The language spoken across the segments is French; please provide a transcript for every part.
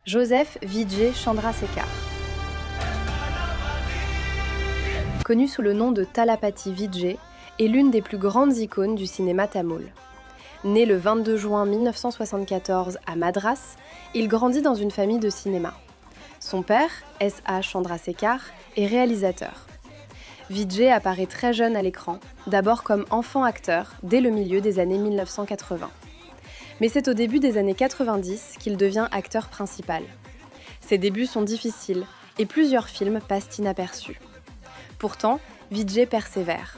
Joseph Vijay Chandrasekhar. Connu sous le nom de Thalapathy Vijay, est l'une des plus grandes icônes du cinéma tamoul. Né le 22 juin 1974 à Madras, il grandit dans une famille de cinéma. Son père, S.A. Chandrasekhar, est réalisateur. Vijay apparaît très jeune à l'écran, d'abord comme enfant acteur dès le milieu des années 1980. Mais c'est au début des années 90 qu'il devient acteur principal. Ses débuts sont difficiles et plusieurs films passent inaperçus. Pourtant, Vijay persévère.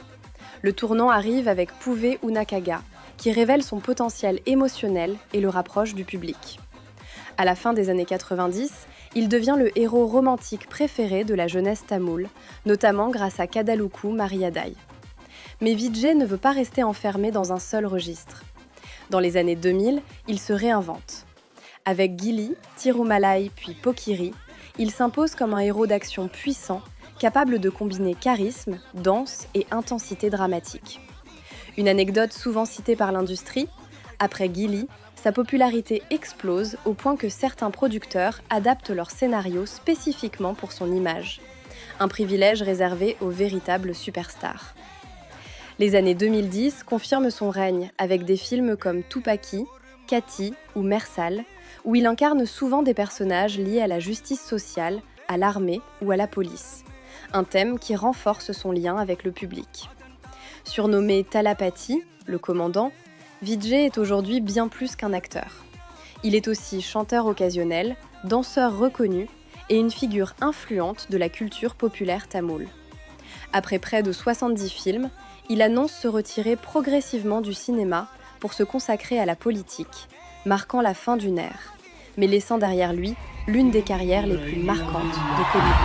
Le tournant arrive avec Poove Unakaga, qui révèle son potentiel émotionnel et le rapproche du public. À la fin des années 90, il devient le héros romantique préféré de la jeunesse tamoule, notamment grâce à Kadalukku Mariyadai. Mais Vijay ne veut pas rester enfermé dans un seul registre. Dans les années 2000, il se réinvente. Avec Gilly, Tirumalai puis Pokiri, il s'impose comme un héros d'action puissant, capable de combiner charisme, danse et intensité dramatique. Une anecdote souvent citée par l'industrie, après Gilly, sa popularité explose au point que certains producteurs adaptent leurs scénarios spécifiquement pour son image. Un privilège réservé aux véritables superstars. Les années 2010 confirment son règne avec des films comme Tupaki, Kati ou Mersal, où il incarne souvent des personnages liés à la justice sociale, à l'armée ou à la police. Un thème qui renforce son lien avec le public. Surnommé Thalapathy, le commandant, Vijay est aujourd'hui bien plus qu'un acteur. Il est aussi chanteur occasionnel, danseur reconnu et une figure influente de la culture populaire tamoule. Après près de 70 films, il annonce se retirer progressivement du cinéma pour se consacrer à la politique, marquant la fin d'une ère, mais laissant derrière lui l'une des carrières les plus marquantes de Hollywood.